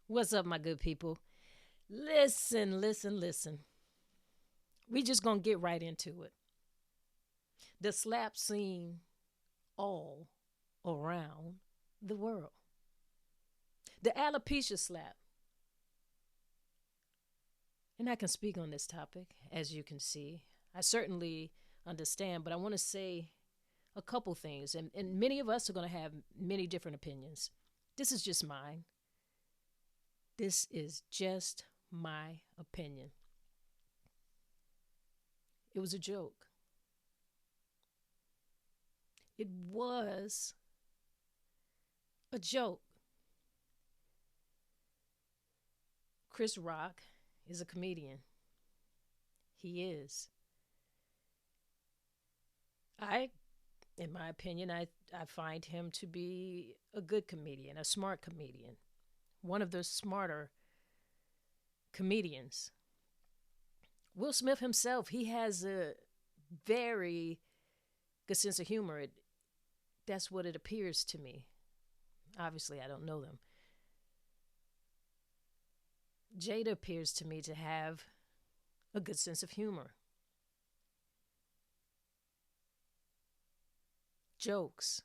What's up, my good people? Listen, listen, listen. We just gonna get right into it. The slap scene all around the world. The alopecia slap. And I can speak on this topic, as you can see. I certainly understand, but I want to say a couple things. And many of us are going to have many different opinions. This is just mine. This is just my opinion. It was a joke. It was a joke. Chris Rock is a comedian. He is. I, in my opinion, I find him to be a good comedian, a smart comedian, one of the smarter comedians. Will Smith himself, he has a very good sense of humor. That's what it appears to me. Obviously, I don't know them. Jada appears to me to have a good sense of humor. Jokes.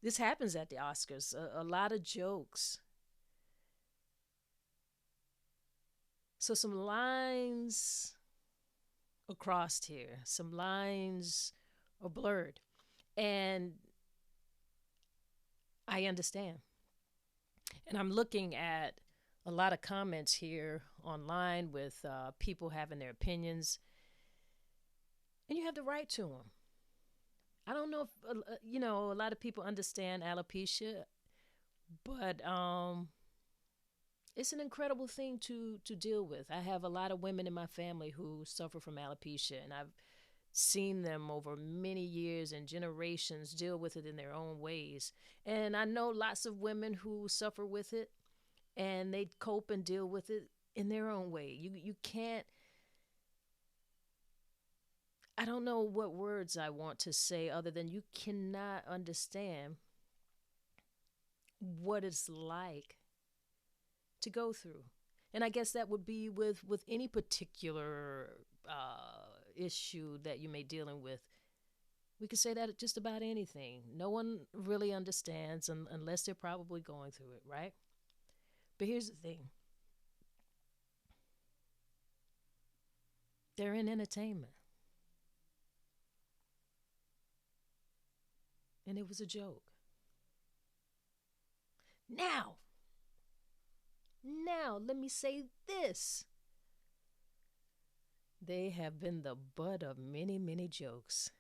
This happens at the Oscars. A lot of jokes. So some lines are crossed here. Some lines are blurred. And I understand. And I'm looking at a lot of comments here online with people having their opinions, and you have the right to them. I don't know if a lot of people understand alopecia, but it's an incredible thing to deal with. I have a lot of women in my family who suffer from alopecia, and I've seen them over many years and generations deal with it in their own ways. And I know lots of women who suffer with it and they cope and deal with it in their own way. You can't, I don't know what words I want to say other than you cannot understand what it's like to go through. And I guess that would be with any particular issue that you may dealing with. We could say that at just about anything. No one really understands unless they're probably going through it, right? But here's the thing: they're in entertainment, and it was a joke. Now, now, let me say this: they have been the butt of many, many jokes.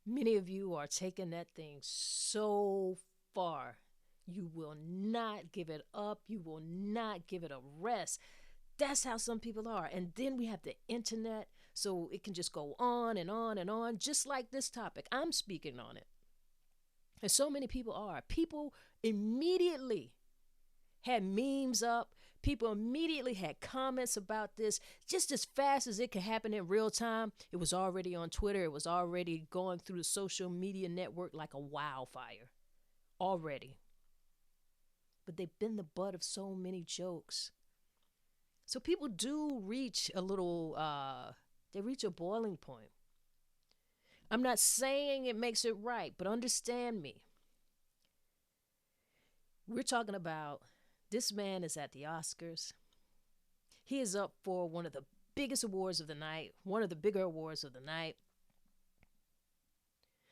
Many of you are taking that thing so far. You will not give it up. You will not give it a rest. That's how some people are. And then we have the internet, so it can just go on and on and on, just like this topic. I'm speaking on it. And so many people are. People immediately had memes up. People immediately had comments about this just as fast as it could happen in real time. It was already on Twitter. It was already going through the social media network like a wildfire already. But they've been the butt of so many jokes. So people do reach a little, they reach a boiling point. I'm not saying it makes it right, but understand me. We're talking about this man is at the Oscars. He is up for one of the biggest awards of the night, one of the bigger awards of the night.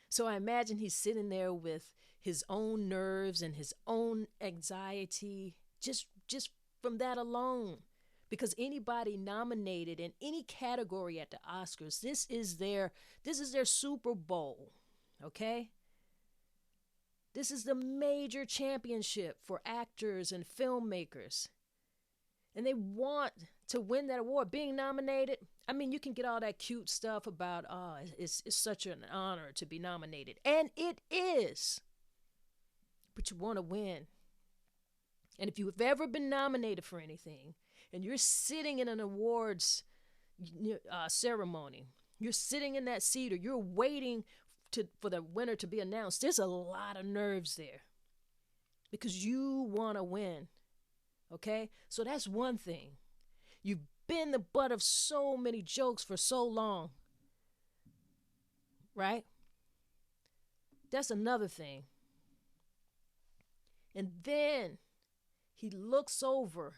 So I imagine he's sitting there with his own nerves and his own anxiety just from that alone. Because anybody nominated in any category at the Oscars, this is their Super Bowl. Okay? This is the major championship for actors and filmmakers. And they want to win that award. Being nominated, I mean, you can get all that cute stuff about, it's such an honor to be nominated. And it is. But you want to win. And if you've ever been nominated for anything, and you're sitting in an awards ceremony, you're sitting in that seat, or you're waiting for the winner to be announced, there's a lot of nerves there because you want to win. Okay? So that's one thing. You've been the butt of so many jokes for so long, right? That's another thing. And then he looks over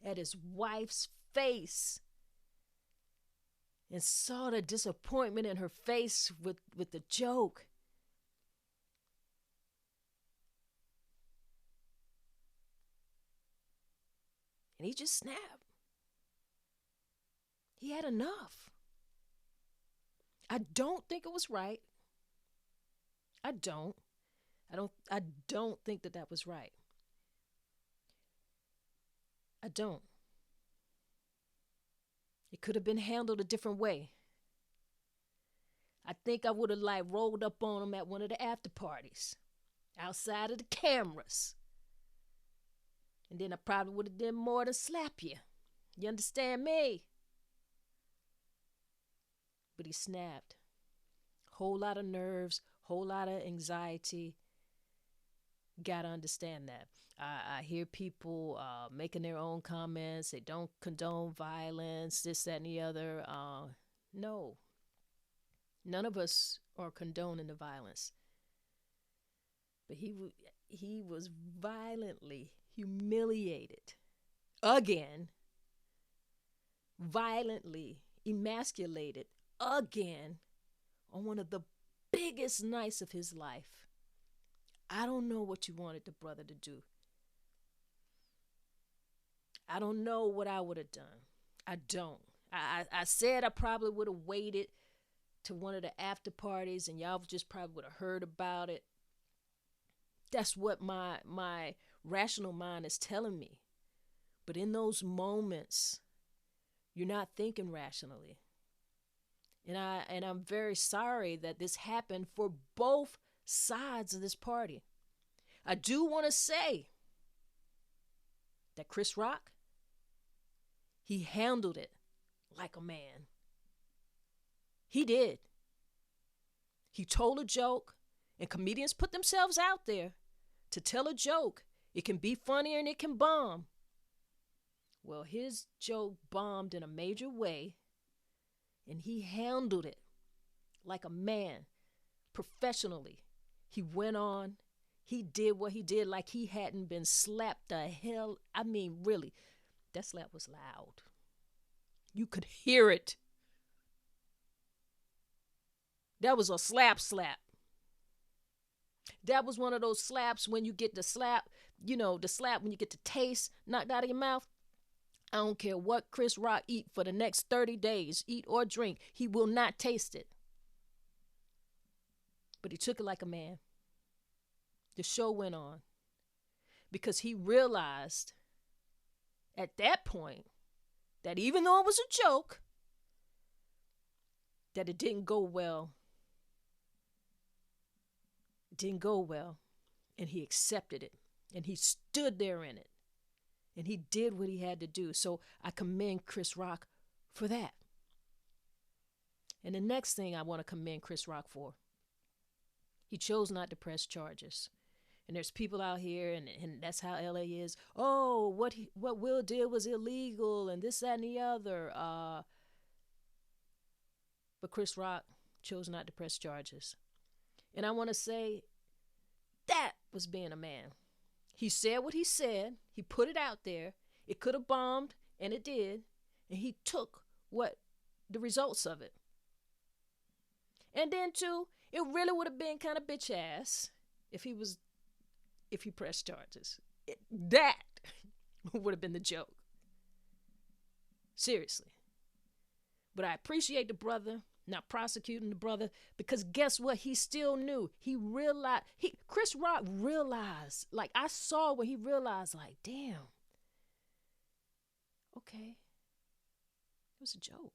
at his wife's face and saw the disappointment in her face with the joke. And he just snapped. He had enough. I don't think it was right. I don't. I don't think that that was right. I don't. It could have been handled a different way. I think I would have like rolled up on him at one of the after parties outside of the cameras. And then I probably would have done more than slap you. You understand me? But he snapped. Whole lot of nerves, whole lot of anxiety. Gotta understand that. I hear people making their own comments. They don't condone violence, this, that, and the other. No, none of us are condoning the violence. But he was violently humiliated again, violently emasculated again on one of the biggest nights of his life. I don't know what you wanted the brother to do. I don't know what I would have done. I don't. I said I probably would have waited to one of the after parties and y'all just probably would have heard about it. That's what my rational mind is telling me. But in those moments, you're not thinking rationally. And I'm very sorry that this happened for both sides of this party. I do want to say that Chris Rock, he handled it like a man. He did. He told a joke, and comedians put themselves out there to tell a joke. It can be funny and it can bomb. Well, his joke bombed in a major way, and he handled it like a man, professionally. He went on. He did what he did like he hadn't been slapped the hell. I mean, really, that slap was loud. You could hear it. That was a slap slap. That was one of those slaps when you get the slap, the slap when you get the taste knocked out of your mouth. I don't care what Chris Rock eat for the next 30 days, eat or drink, he will not taste it. But he took it like a man. The show went on because he realized at that point that even though it was a joke, that it didn't go well. It didn't go well. And he accepted it. And he stood there in it. And he did what he had to do. So I commend Chris Rock for that. And the next thing I want to commend Chris Rock for, he chose not to press charges. And there's people out here, and that's how LA is. Oh, what Will did was illegal, and this, that, and the other. But Chris Rock chose not to press charges. And I want to say that was being a man. He said what he said. He put it out there. It could have bombed, and it did. And he took the results of it. And then, too, it really would have been kind of bitch ass if he pressed charges. That would have been the joke. Seriously. But I appreciate the brother not prosecuting the brother, because guess what? He still knew. He realized, Chris Rock realized, like I saw when he realized, like, damn, okay, it was a joke.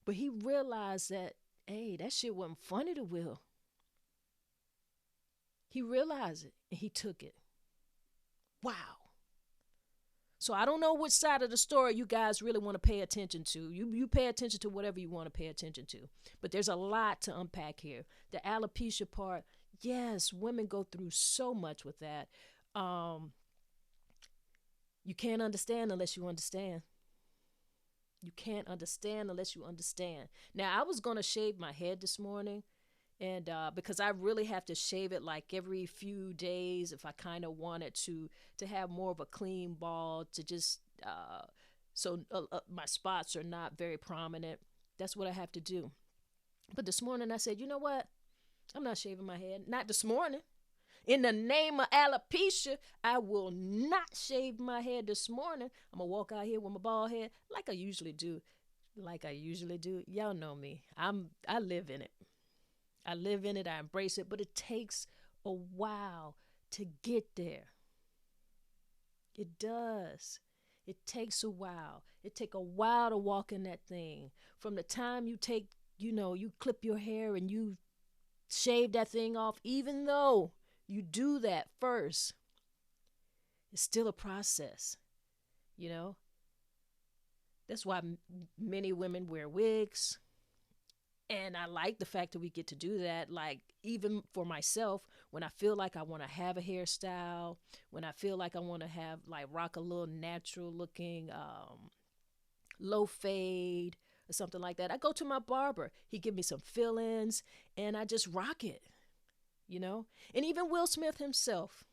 But he realized that, hey, that shit wasn't funny to Will. He realized it and he took it. Wow. So I don't know which side of the story you guys really want to pay attention to. You pay attention to whatever you want to pay attention to. But there's a lot to unpack here. The alopecia part, yes, women go through so much with that. You can't understand unless you understand. You can't understand unless you understand. Now, I was going to shave my head this morning, and because I really have to shave it like every few days if I kind of wanted to have more of a clean bald, to just so my spots are not very prominent. That's what I have to do. But this morning I said, you know what? I'm not shaving my head. Not this morning. In the name of alopecia, I will not shave my head this morning. I'm going to walk out here with my bald head like I usually do. Like I usually do. Y'all know me. I live in it. I live in it. I embrace it. But it takes a while to get there. It does. It takes a while. It take a while to walk in that thing. From the time you take, you clip your hair and you shave that thing off, even though you do that first, it's still a process, you know? That's why many women wear wigs. And I like the fact that we get to do that. Like, even for myself, when I feel like I want to have a hairstyle, when I feel like I want to have, like, rock a little natural looking low fade or something like that, I go to my barber. He give me some fill-ins and I just rock it, you know? And even Will Smith himself,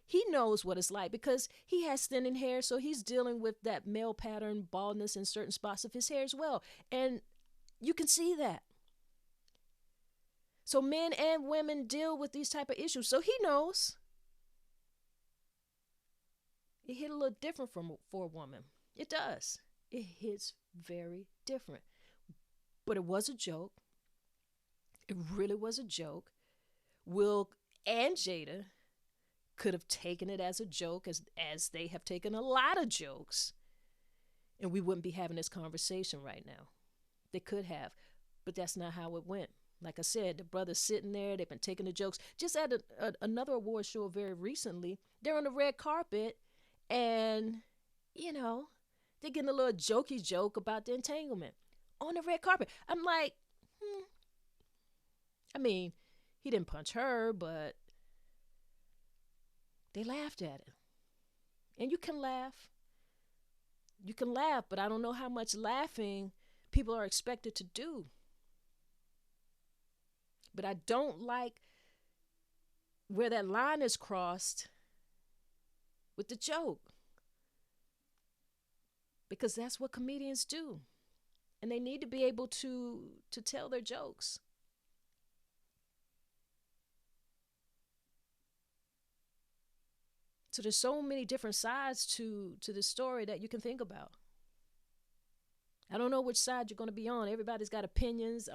he knows what it's like because he has thinning hair, so he's dealing with that male pattern baldness in certain spots of his hair as well. And you can see that. So men and women deal with these type of issues. So he knows. It hit a little different for a woman. It does. It hits very different. But it was a joke. It really was a joke. Will and Jada could have taken it as a joke, as they have taken a lot of jokes, and we wouldn't be having this conversation right now. They could have, but that's not how it went. Like I said, the brothers sitting there, they've been taking the jokes. Just at another award show very recently, they're on the red carpet, and, they're getting a little jokey joke about the entanglement on the red carpet. I'm like, I mean, he didn't punch her, but they laughed at it. And you can laugh. You can laugh, but I don't know how much laughing people are expected to do. But I don't like where that line is crossed with the joke. Because that's what comedians do. And they need to be able to tell their jokes. So there's so many different sides to this story that you can think about. I don't know which side you're going to be on. Everybody's got opinions.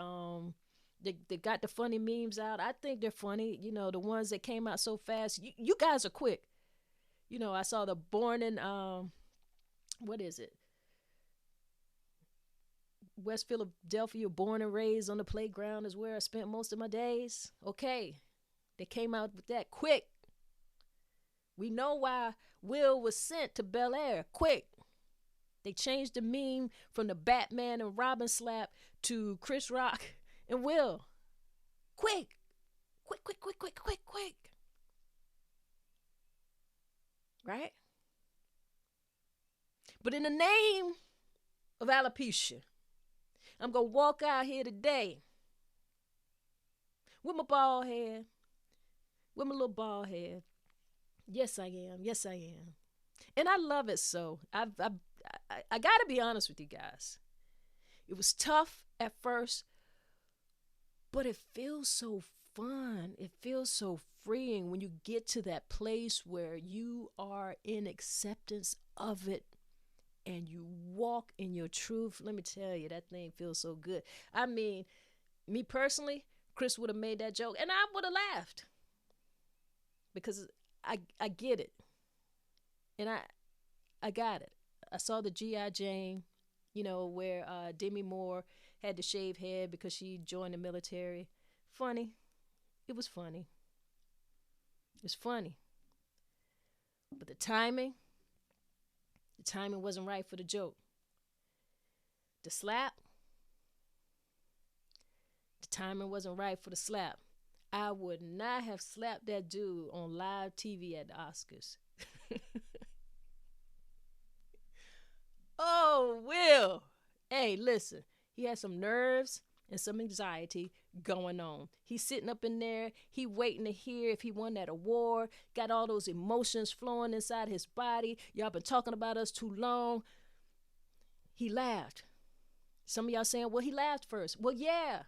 They got the funny memes out. I think they're funny. The ones that came out so fast. You guys are quick. I saw the born in, what is it? West Philadelphia, born and raised on the playground is where I spent most of my days. Okay. They came out with that quick. We know why Will was sent to Bel Air. Quick. They changed the meme from the Batman and Robin slap to Chris Rock and Will. Quick. Quick, quick, quick, quick, quick, quick. Right? But in the name of alopecia, I'm going to walk out here today with my bald head, with my little bald head. Yes, I am. Yes, I am. And I love it so. I got to be honest with you guys. It was tough at first, but it feels so fun. It feels so freeing when you get to that place where you are in acceptance of it and you walk in your truth. Let me tell you, that thing feels so good. I mean, me personally, Chris would have made that joke and I would have laughed because I get it. And I got it. I saw the G.I. Jane, where Demi Moore had to shave head because she joined the military. Funny. It was funny. It's funny. But the timing wasn't right for the joke. The slap, the timing wasn't right for the slap. I would not have slapped that dude on live TV at the Oscars. Oh, Will. Hey, listen. He had some nerves and some anxiety going on. He's sitting up in there. He waiting to hear if he won that award. Got all those emotions flowing inside his body. Y'all been talking about us too long. He laughed. Some of y'all saying, well, he laughed first. Well, yeah.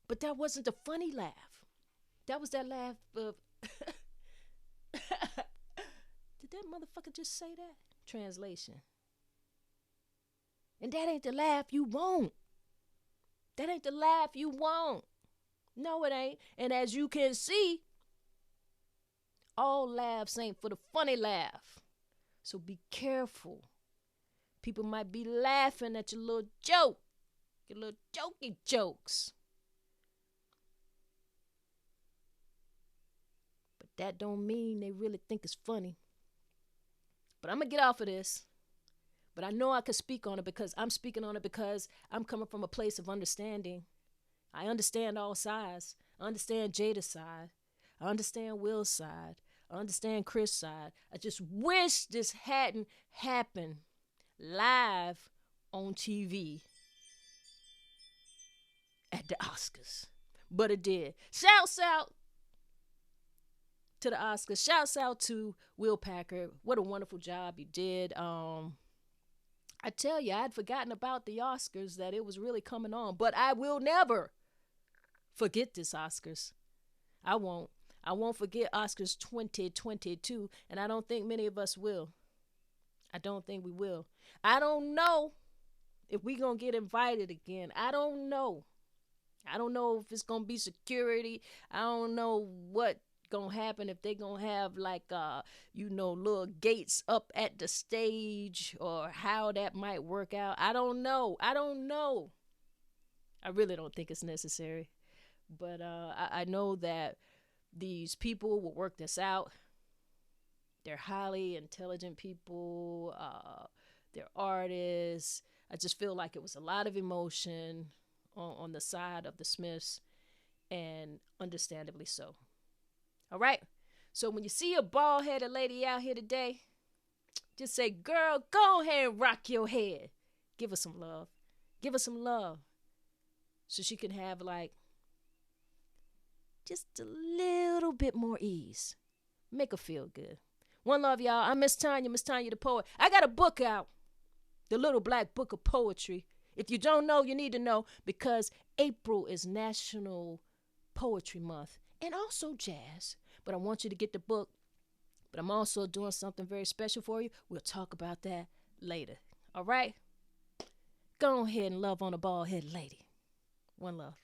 But that wasn't the funny laugh. That was that laugh of... Did that motherfucker just say that? Translation. And that ain't the laugh you want. That ain't the laugh you want. No, it ain't. And as you can see, all laughs ain't for the funny laugh. So be careful. People might be laughing at your little joke, your little jokey jokes. But that don't mean they really think it's funny. But I'm going to get off of this. But I know I could speak on it because I'm speaking on it because I'm coming from a place of understanding. I understand all sides. I understand Jada's side. I understand Will's side. I understand Chris' side. I just wish this hadn't happened live on TV at the Oscars. But it did. Shouts out to the Oscars. Shouts out to Will Packer. What a wonderful job he did. I tell you, I'd forgotten about the Oscars, that it was really coming on. But I will never forget this Oscars. I won't. I won't forget Oscars 2022, and I don't think many of us will. I don't think we will. I don't know if we going to get invited again. I don't know. I don't know if it's going to be security. I don't know what gonna happen, if they gonna have like little gates up at the stage, or how that might work out. I don't know. I really don't think it's necessary, but I know that these people will work this out. They're highly intelligent people. They're artists. I just feel like it was a lot of emotion on the side of the Smiths, and understandably so. All right. So when you see a bald-headed lady out here today, just say, girl, go ahead and rock your head. Give her some love. Give her some love. So she can have like just a little bit more ease. Make her feel good. One love, y'all. I'm MsTONYA, MsTONYA the poet. I got a book out, The Little Black Book of Poetry. If you don't know, you need to know, because April is National Poetry Month, and also jazz. But I want you to get the book. But I'm also doing something very special for you. We'll talk about that later. All right? Go ahead and love on a bald-headed lady. One love.